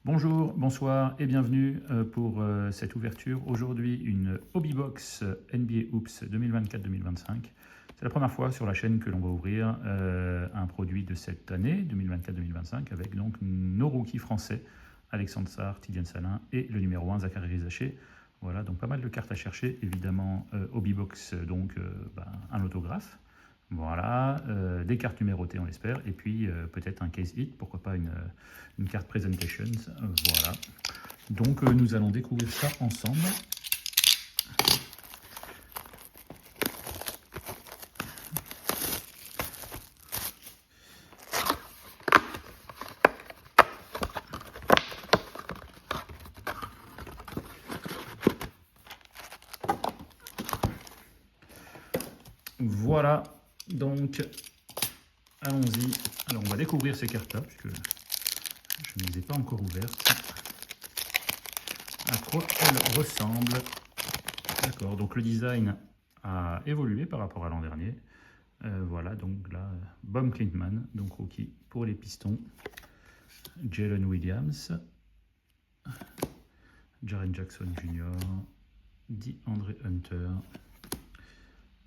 Bonjour, bonsoir et bienvenue pour cette ouverture. Aujourd'hui, une Hobby Box NBA Hoops 2024-2025. C'est la première fois sur la chaîne que l'on va ouvrir un produit de cette année 2024-2025 avec donc nos rookies français, Alexandre Sarr, Tidiane Salin et le numéro 1, Zachary Rizaché. Voilà, donc pas mal de cartes à chercher. Évidemment, Hobby Box, donc un autographe. Voilà, des cartes numérotées, on l'espère, et puis peut-être un case hit, pourquoi pas une carte presentation, voilà. Donc nous allons découvrir ça ensemble. Voilà, donc allons-y. Alors on va découvrir ces cartes-là, puisque je ne les ai pas encore ouvertes. À quoi elles ressemblent. D'accord, donc le design a évolué par rapport à l'an dernier. Voilà, donc là, Bob Klintman, donc rookie pour les Pistons. Jalen Williams. Jaren Jackson Jr. DeAndre Hunter.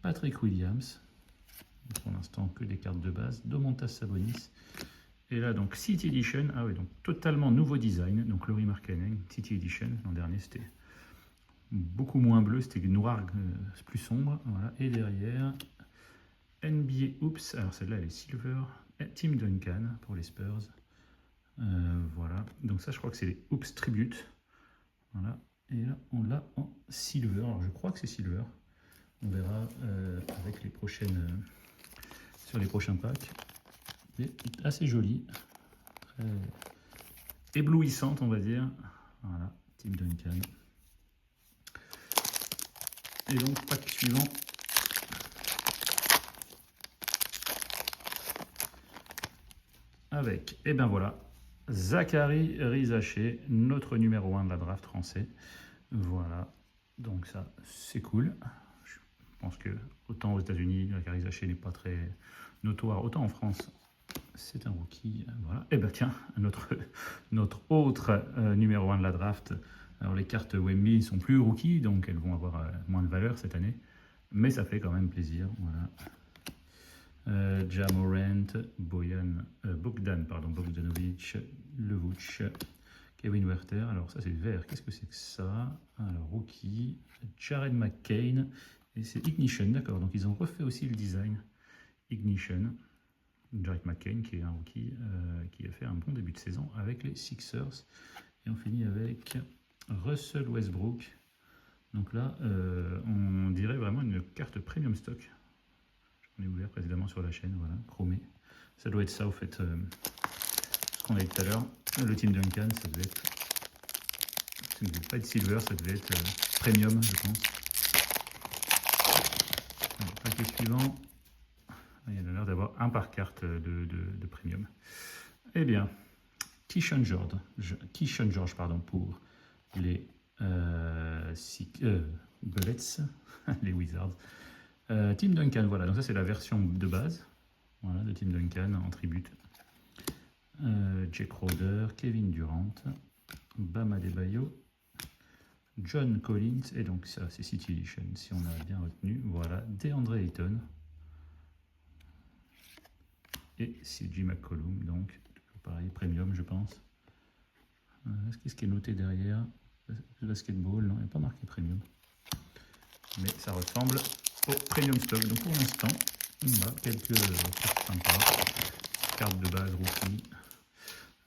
Patrick Williams. Pour l'instant, que des cartes de base. Domantas Sabonis. Et là, donc, City Edition. Ah oui, donc totalement nouveau design. Donc, Lauri Markkanen, City Edition. L'an dernier, c'était beaucoup moins bleu. C'était noir, plus sombre. Voilà. Et derrière, NBA Hoops. Alors, celle-là, elle est silver. Tim Duncan pour les Spurs. Voilà. Donc, ça, je crois que c'est les Hoops Tribute. Voilà. Et là, on l'a en silver. Alors, je crois que c'est silver. On verra avec les prochaines, sur les prochains packs. C'est assez joli, très éblouissante, on va dire. Voilà, Tim Duncan. Et donc, pack suivant. Avec, et ben voilà, Zachary Rizaché, notre numéro 1 de la draft français. Voilà, donc ça, c'est cool. Je pense que autant aux États-Unis, Zachary Rizaché n'est pas très notoire, autant en France, c'est un rookie. Voilà. Et ben tiens, notre autre numéro 1 de la draft. Alors les cartes Wemby sont plus rookies, donc elles vont avoir moins de valeur cette année. Mais ça fait quand même plaisir. Voilà. Ja Morant, Bogdanovic, Levuc, Kevin Werther. Alors ça c'est vert, qu'est-ce que c'est que ça? Alors rookie, Jared McCain, et c'est Ignition, d'accord. Donc ils ont refait aussi le design. Ignition. Jared McCain qui est un rookie qui a fait un bon début de saison avec les Sixers. Et on finit avec Russell Westbrook. Donc là, on dirait vraiment une carte premium stock. J'en ai ouvert précédemment sur la chaîne, voilà, chromé. Ça doit être ça, au fait, ce qu'on a dit tout à l'heure. Le Tim Duncan, ça devait pas être silver, ça devait être premium, je pense. Alors, paquet suivant. Il y a l'air d'avoir un par carte de premium. Eh bien, Keyshawn George, pardon, pour les Bullets, les Wizards. Tim Duncan, voilà, donc ça c'est la version de base, voilà, de Tim Duncan en tribute. Jake Crowder, Kevin Durant, Bam Adebayo, John Collins, et donc ça c'est City Edition, si on a bien retenu, voilà, DeAndre Ayton, et CJ McCollum, donc pareil, premium je pense. Qu'est-ce qui est noté derrière? Basketball, non, il n'y a pas marqué premium. Mais ça ressemble au premium stock. Donc pour l'instant, on a quelques cartes sympas. Carte de base rookie.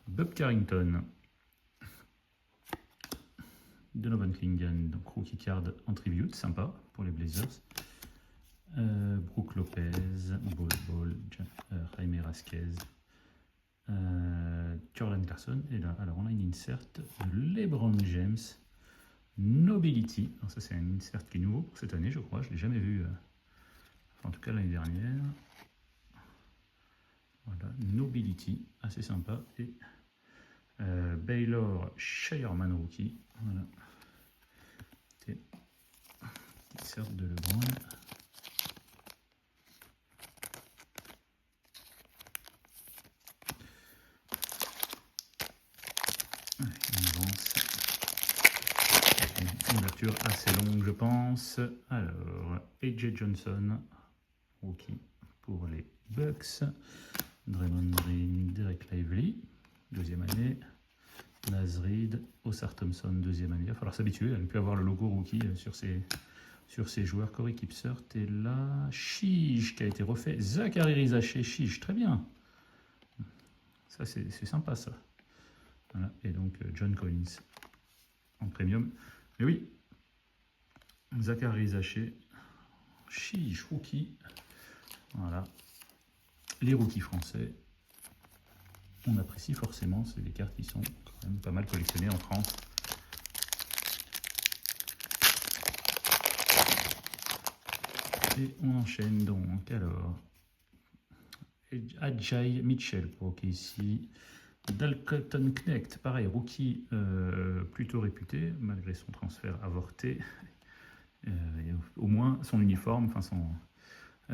Bob Carrington. Donovan Clingan, donc rookie card en tribute, sympa pour les Blazers. Brook Lopez, Bol, Jaime Rasquez, Jordan Clarkson. Et là, alors on a une insert de LeBron James. Nobility, alors ça c'est un insert qui est nouveau pour cette année je crois, je ne l'ai jamais vu, en tout cas l'année dernière. Voilà, Nobility, assez sympa, et Baylor Shireman rookie, voilà, insert de LeBron. Une ouverture assez longue, je pense. Alors, AJ Johnson, rookie pour les Bucks. Draymond Green, Derek Lively, deuxième année. Naz Reid, Osar Thompson, deuxième année. Il va falloir s'habituer à ne plus avoir le logo rookie sur ces joueurs. Corey Kipsert est là. Chiche qui a été refait. Zachary Rizaché, Chiche, très bien. Ça, c'est sympa, ça. Voilà. Et donc, John Collins en premium. Mais oui, Zachary Rizaché, Chiche, rookie. Voilà. Les rookies français, on apprécie forcément. C'est des cartes qui sont quand même pas mal collectionnées en France. Et on enchaîne donc, alors, Ajay Mitchell pour OKC. Dalton Knecht, pareil, rookie plutôt réputé, malgré son transfert avorté. Au moins, son uniforme, enfin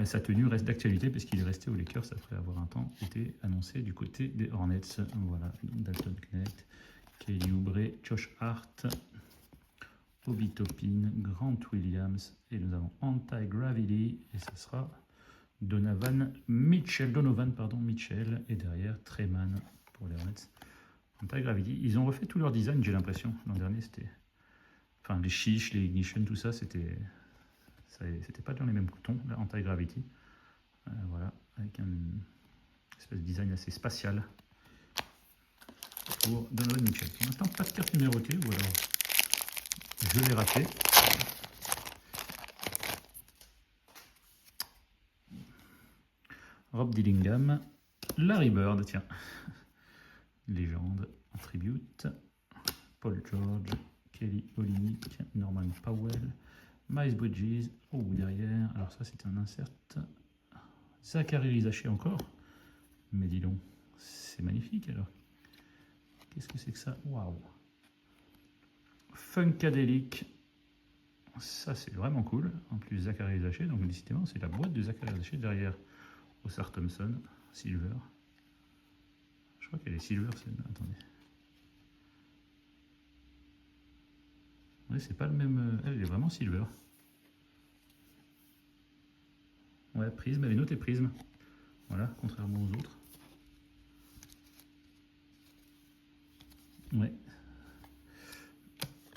sa tenue reste d'actualité, puisqu'il est resté aux Lakers après avoir un temps été annoncé du côté des Hornets. Voilà, Dalton Knecht, Kelly Oubre, Josh Hart, Obi Toppin, Grant Williams, et nous avons Anti-Gravity, et ce sera Donovan Mitchell, et derrière Treman pour les Hornets. Anti-Gravity, ils ont refait tout leur design, j'ai l'impression. L'an dernier, c'était... Enfin, les chiches, les ignition, tout ça, c'était pas dans les mêmes tons, la Anti-Gravity. Voilà, avec un espèce de design assez spatial pour Donovan Mitchell. Pour l'instant, pas de carte numérotée, ou alors je l'ai raté. Rob Dillingham, Larry Bird, tiens, légende, en tribute, Paul George, Kelly Olynyk, Norman Powell, Miles Bridges, oh derrière, alors ça c'est un insert, Zachary Rizaché encore, mais dis donc, c'est magnifique alors, qu'est-ce que c'est que ça, waouh, Funkadelic, ça c'est vraiment cool, en plus Zachary Rizaché, donc décidément c'est la boîte de Zachary Rizaché derrière Osar Thompson, Silver. Je crois qu'elle est Silver, celle-là. Attendez. Oui, c'est pas le même. Elle est vraiment Silver. Ouais, Prisme, elle est notée Prisme. Voilà, contrairement aux autres. Ouais.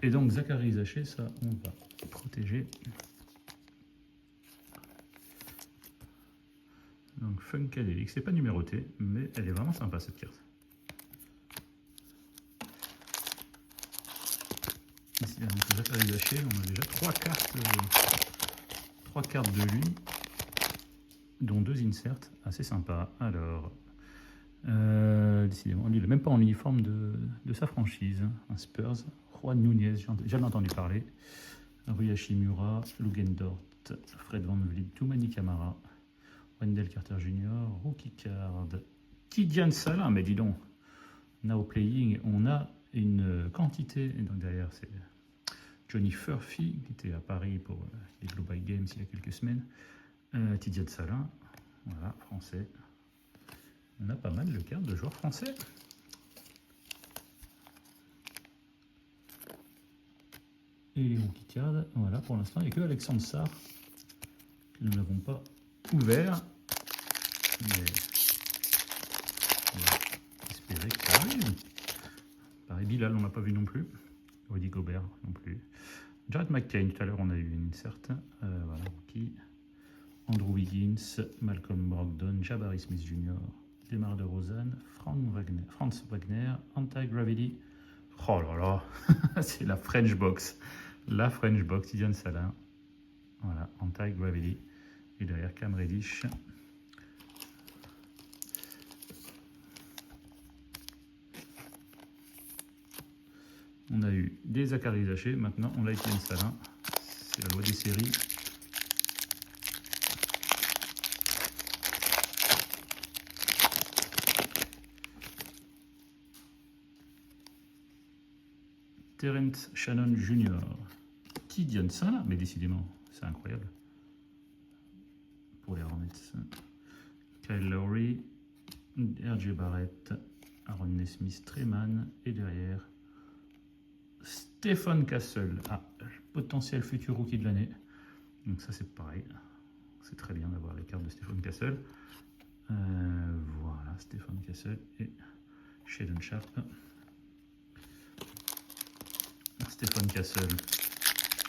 Et donc, Zachary Rizaché, ça, on va protéger. Donc, Funkadelic, c'est pas numéroté, mais elle est vraiment sympa cette carte. Ici, donc, Zachary Rizaché, on a déjà 3 cartes de lui, dont 2 inserts, assez sympa. Alors, décidément, lui, il n'est même pas en uniforme de sa franchise. Un Spurs, Juan Nunez, j'en ai jamais entendu parler. Rui Hachimura, Lugendort, Fred VanVleet, Toumani Camara, Wendell Carter Jr., Rookie Card, Tidiane Salin, mais dis donc, Now Playing, on a une quantité, et donc derrière c'est Johnny Furphy, qui était à Paris pour les Global Games il y a quelques semaines, Tidiane Salin, voilà, français. On a pas mal de cartes de joueurs français. Et les rookie cards, voilà, pour l'instant, il n'y a que Alexandre Sarr que nous n'avons pas ouvert. Mais on va espérer que ça arrive. Pareil, Bilal, on n'a pas vu non plus. Rudy Gobert non plus. Jared McCain, tout à l'heure, on a eu une certaine. Voilà, rookie. Andrew Wiggins, Malcolm Brogdon, Jabari Smith Jr., DeMar DeRozan, Franz Wagner, Anti-Gravity. Oh là là, c'est la French Box. La French Box, Tidiane Salin. Voilà, Anti-Gravity. Et derrière Cam Reddish. On a eu des Zachary Rizaché, maintenant on a Tidiane Salin. C'est la loi des séries. Terrence Shannon Jr. Tidiane Salin, mais décidément, c'est incroyable. Pour les Hornets. Kyle Lowry, R.J. Barrett, Aaron Nesmith, Treman, et derrière Stephen Castle. Ah, potentiel futur rookie de l'année. Donc ça c'est pareil. C'est très bien d'avoir les cartes de Stephen Castle. Voilà, Stephen Castle et Shaedon Sharpe. Stephen Castle,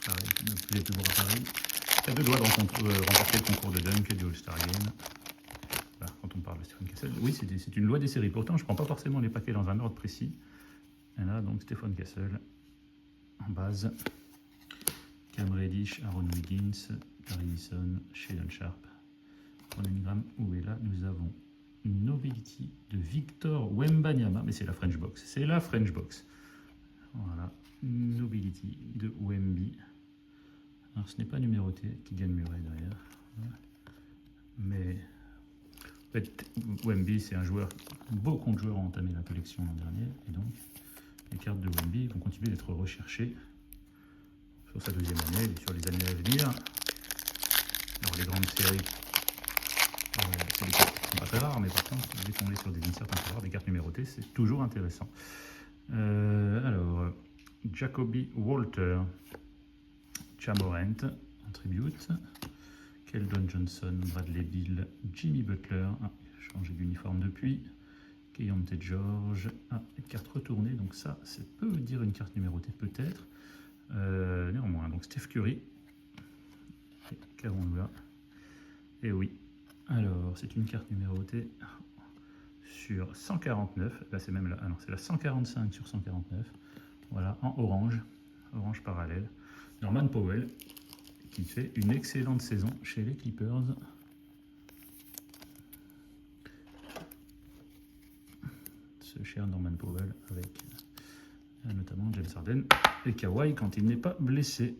pareil, le plus beau à Paris. Il a 2 doigts de remporter le concours de dunk et du All-Star Game. Voilà, quand on parle de Stephen Castle, oui, c'est une loi des séries. Pourtant, je ne prends pas forcément les paquets dans un ordre précis. Et là, donc, Stephen Castle en base. Cam Reddish, Aaron Wiggins, Perry Mason, Shaedon Sharpe. Pour l'anigramme où est là, nous avons une Nobility de Victor Wembanyama, mais c'est la French Box. C'est la French Box. Voilà, Nobility de Wemby. Alors ce n'est pas numéroté, qui gagne Murray derrière. Voilà. Mais en fait, Wemby, c'est un joueur, beaucoup de joueurs ont entamé la collection l'an dernier, et donc les cartes de Wemby vont continuer d'être recherchées sur sa 2e année et sur les années à venir. Alors les grandes séries, c'est des cartes qui ne sont pas très rares, mais par contre, dès qu'on est sur des inserts un peu rares, des cartes numérotées, c'est toujours intéressant. Alors, Jacoby Walter, Chamorant, en tribute, Keldon Johnson, Bradley Beal, Jimmy Butler, changé d'uniforme depuis, Keyonte George, une carte retournée, donc ça peut dire une carte numérotée peut-être, néanmoins, donc Steph Curry, qu'avons-nous là? Et oui, alors c'est une carte numérotée sur 149, là c'est même là, ah non, c'est la 145 sur 149, voilà, en orange parallèle. Norman Powell, qui fait une excellente saison chez les Clippers. Ce cher Norman Powell, avec notamment James Harden et Kawhi quand il n'est pas blessé.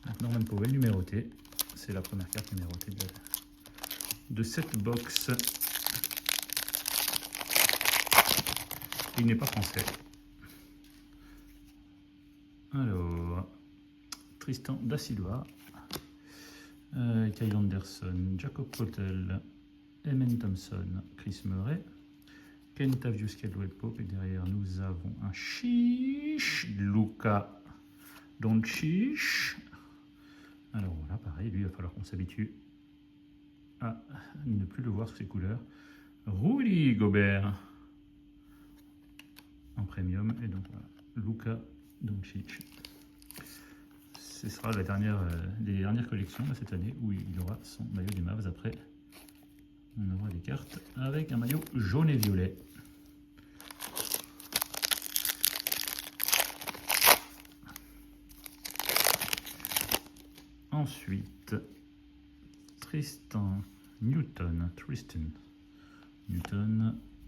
Donc Norman Powell numéroté, c'est la première carte numérotée de cette box. Il n'est pas français. Alors, Tristan Da Silva, Kyle Anderson, Jacob Poeltl, Amen Thompson, Chris Murray, Kentavious Caldwell Pope, et derrière nous avons un chiche, Luka Doncic. Alors voilà, pareil, lui il va falloir qu'on s'habitue à ne plus le voir sous ses couleurs. Rudy Gobert en premium, et donc voilà, Luka Doncic. Ce sera la dernière, les dernières collections de cette année où il aura son maillot des Mavs. Après, on aura des cartes avec un maillot jaune et violet. Ensuite, Tristan Newton,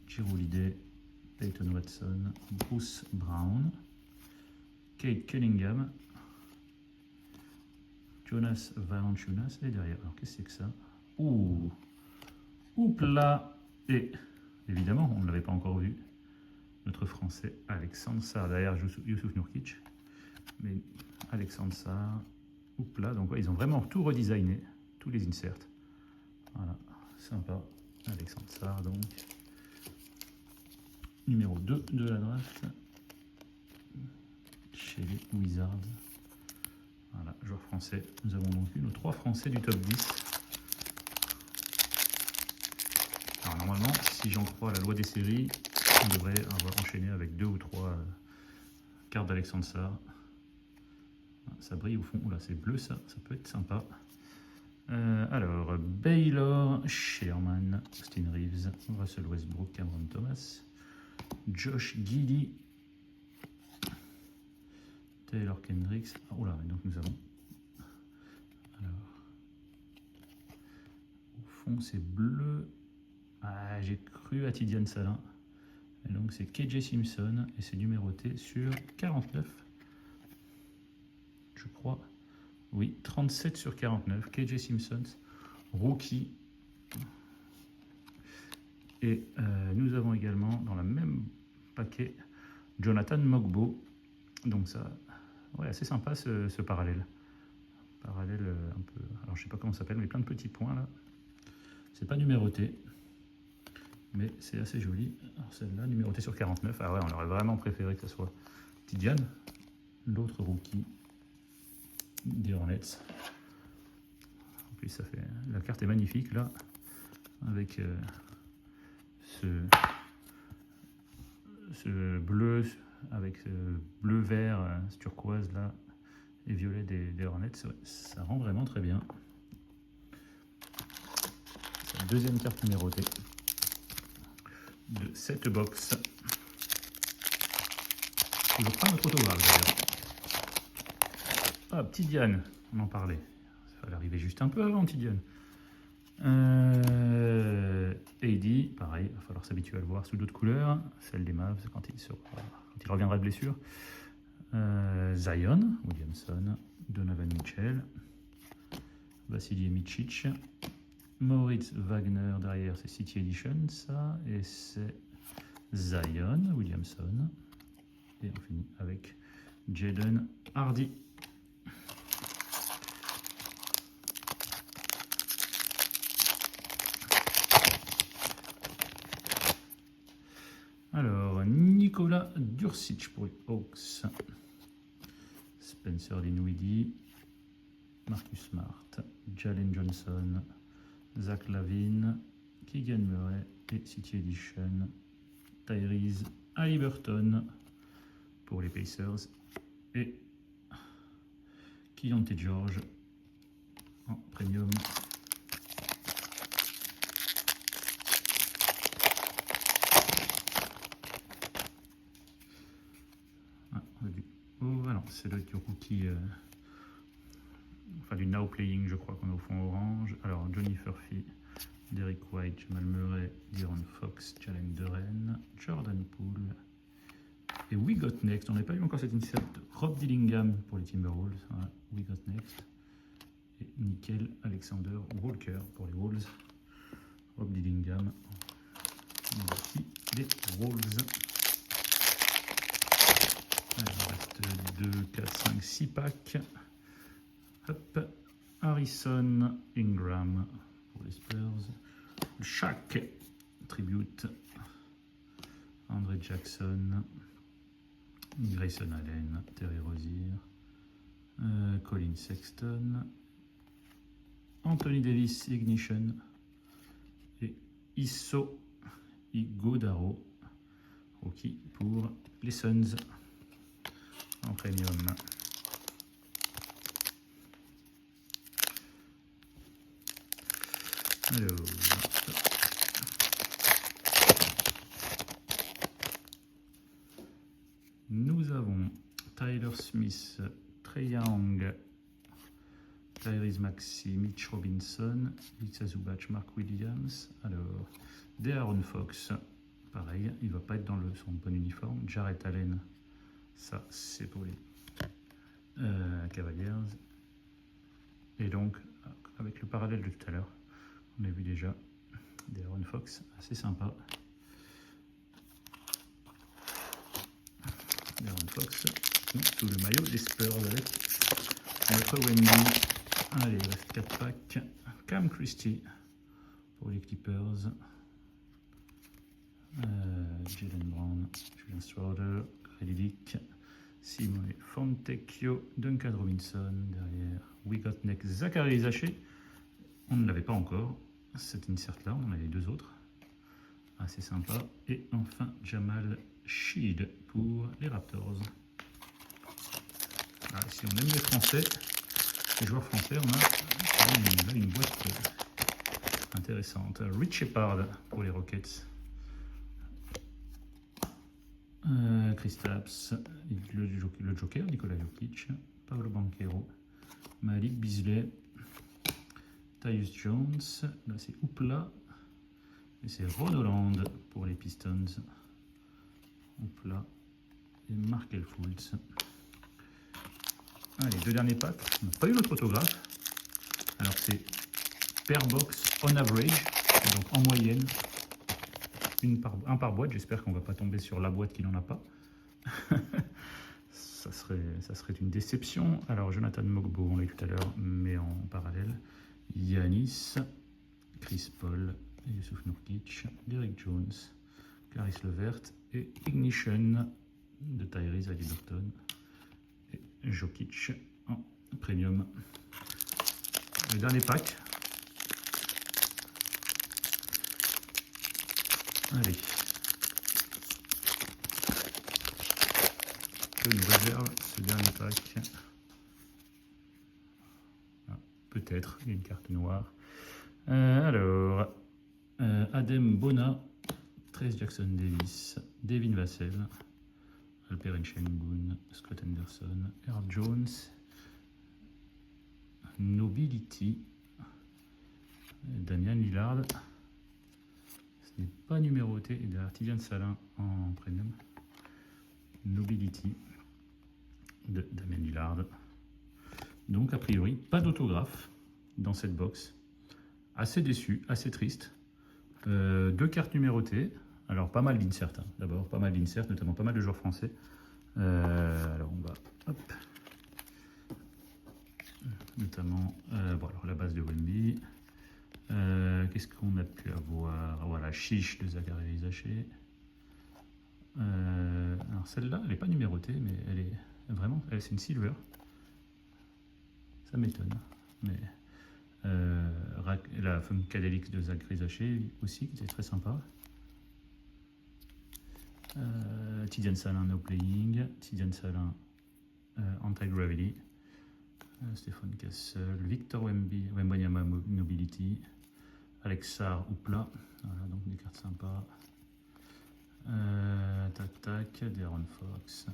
Jrue Holiday, Peyton Watson, Bruce Brown, Kate Cunningham, Jonas Valanciunas, et derrière, alors qu'est-ce que c'est que ça? Oupla. Et évidemment, on ne l'avait pas encore vu, notre français Alexandre Sarr, derrière Youssouf Nurkic, mais Alexandre Sarr, oupla, donc ouais, ils ont vraiment tout redesigné, tous les inserts. Voilà, sympa, Alexandre Sarr, donc numéro 2 de la draft chez les Wizards. Voilà, joueur français. Nous avons donc eu nos 3 Français du top 10. Alors normalement, si j'en crois la loi des séries, on devrait avoir enchaîné avec 2 ou 3 cartes d'Alexandre Sarr. Ça brille au fond. Oula, c'est bleu ça peut être sympa. Alors, Baylor, Sherman, Austin Reeves, Russell Westbrook, Cameron Thomas, Josh Giddey, Taylor Kendricks. Oh là, donc nous avons. Alors, au fond, c'est bleu. Ah, j'ai cru à Tidiane Salin. Et donc, c'est KJ Simpson et c'est numéroté sur 49. Je crois. Oui, 37 sur 49. KJ Simpson, rookie. Et nous avons également dans le même paquet Jonathan Mogbo. Donc ça, ouais, assez sympa ce parallèle. Parallèle un peu, alors je sais pas comment ça s'appelle, mais plein de petits points là. C'est pas numéroté, mais c'est assez joli. Alors celle-là, numérotée sur 49. Ah ouais, on aurait vraiment préféré que ce soit Tidiane. l'autre rookie des Hornets. En plus, ça fait, la carte est magnifique là, avec ce bleu, avec ce bleu vert, ce turquoise là, et violet des Hornets. Ça rend vraiment très bien. La deuxième carte numérotée de cette box. Je prends notre autographe d'ailleurs. Ah, Petit Diane, on en parlait. Ça fallait arriver juste un peu avant, Petit Diane. AD, pareil, il va falloir s'habituer à le voir sous d'autres couleurs. Celle des Mavs quand il reviendra de blessure. Zion, Williamson, Donovan Mitchell, Vasilije Micic, Moritz Wagner derrière, c'est City Edition, ça, et c'est Zion, Williamson. Et on finit avec Jaden Hardy. Alors, Nicolas Durcic pour les Hawks. Spencer Dinwiddie, Marcus Smart, Jalen Johnson, Zach Lavine, Keegan Murray et City Edition, Tyrese Haliburton pour les Pacers et Keyonte George en premium. Oh, alors c'est le rookie, enfin du Now Playing, je crois qu'on a au fond orange. Alors Johnny Furphy, Derrick White, Jamal Murray, De'Aaron Fox, Jalen Duren, Jordan Poole. Et We Got Next, on n'avait pas eu encore cette insert de Rob Dillingham pour les Timberwolves. Voilà, We Got Next. Et Nickel Alexander Walker pour les Wolves. Rob Dillingham. Voici les Wolves. Allez, il reste 2, 4, 5, 6 packs. Hop. Harrison Ingram pour les Spurs. Shaq Tribute. Andre Jackson. Grayson Allen. Terry Rozier. Colin Sexton. Anthony Davis Ignition. Et Isso Ighodaro. Rookie pour les Suns. En premium. Alors, nous avons Tyler Smith, Trae Young, Tyrese Maxey, Mitch Robinson, Ivica Zubac, Mark Williams. Alors, De'Aaron Fox, pareil, il ne va pas être dans son bon uniforme. Jarrett Allen, ça c'est pour les Cavaliers. Et donc, avec le parallèle de tout à l'heure, on a vu déjà De'Aaron Fox, assez sympa. De'Aaron Fox, sous le maillot des Spurs avec notre Wendy. Allez, il reste 4 packs. Cam Christie pour les Clippers. Jalen Brown, Julian Strouder, Grady Dick, Simone Fontecchio, Duncan Robinson derrière. We Got Next, Zachary Zaché. On ne l'avait pas encore, cette insert-là, on en avait 2 autres. Assez sympa. Et enfin, Jamal Sheed pour les Raptors. Ah, si on aime les Français, les joueurs français, on a une boîte intéressante. Rich Shepard pour les Rockets. Kristaps, le Joker, Nikola Jokic, Paolo Banchero, Malik Beasley, Tyus Jones, là c'est Hoopla, et c'est Ron Holland pour les Pistons. Hoopla et Markel Fultz. Allez, 2 derniers packs. On n'a pas eu notre autographe. Alors c'est per box on average, donc en moyenne. Un par boîte, j'espère qu'on ne va pas tomber sur la boîte qui n'en a pas. ça serait une déception. Alors Jonathan Mogbo, on l'a eu tout à l'heure, mais en parallèle. Giannis, Chris Paul, Yusuf Nurkic, Derrick Jones, Caris Levert et Ignition de Tyrese Haliburton. Et Jokic en premium. Le dernier pack. Allez. Que nous réserve ce dernier pack? Ah, peut-être, il y a une carte noire. Alors, Adem Bona, Trace Jackson Davis, Devin Vassell, Alperen Sengun, Scott Anderson, Earl Jones, Nobility, Damian Lillard. Ce n'est pas numéroté. Et derrière Tidiane Salin en premium. Nobility de Damian Lillard. Donc a priori, pas d'autographe dans cette box. Assez déçu, assez triste. 2 cartes numérotées. Alors pas mal d'inserts, hein. D'abord pas mal d'inserts, notamment pas mal de joueurs français. Alors on va, hop, notamment, bon alors la base de Wemby. Qu'est-ce qu'on a pu avoir? Voilà, Chiche de Zachary Zaché. Alors celle-là, elle n'est pas numérotée, mais elle est vraiment, c'est une silver. Ça m'étonne, mais la Funkadelic de Zachary Zaché aussi, qui était très sympa. Tidiane Salin No Playing, Tidiane Salin Anti-Gravity, Stéphane Cassel, Victor Wembanyama Nobility, Alexar Houpla, voilà donc des cartes sympas. Tac tac, De'Aaron Fox,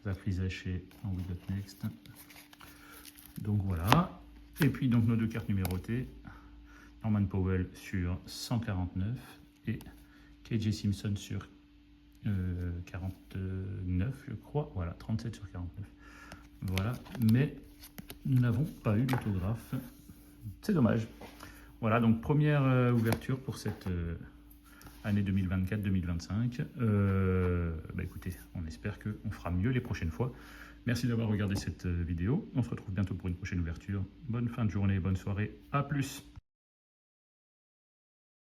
Zachary Zaché en We Got Next. Donc voilà, et puis donc nos 2 cartes numérotées, Norman Powell sur 149 et KJ Simpson sur 49 je crois, voilà 37 sur 49, voilà, mais nous n'avons pas eu d'autographe, c'est dommage. Voilà donc première ouverture pour cette année 2024-2025. Bah écoutez, on espère qu'on fera mieux les prochaines fois. Merci d'avoir regardé cette vidéo, on se retrouve bientôt pour une prochaine ouverture. Bonne fin de journée, bonne soirée, à plus.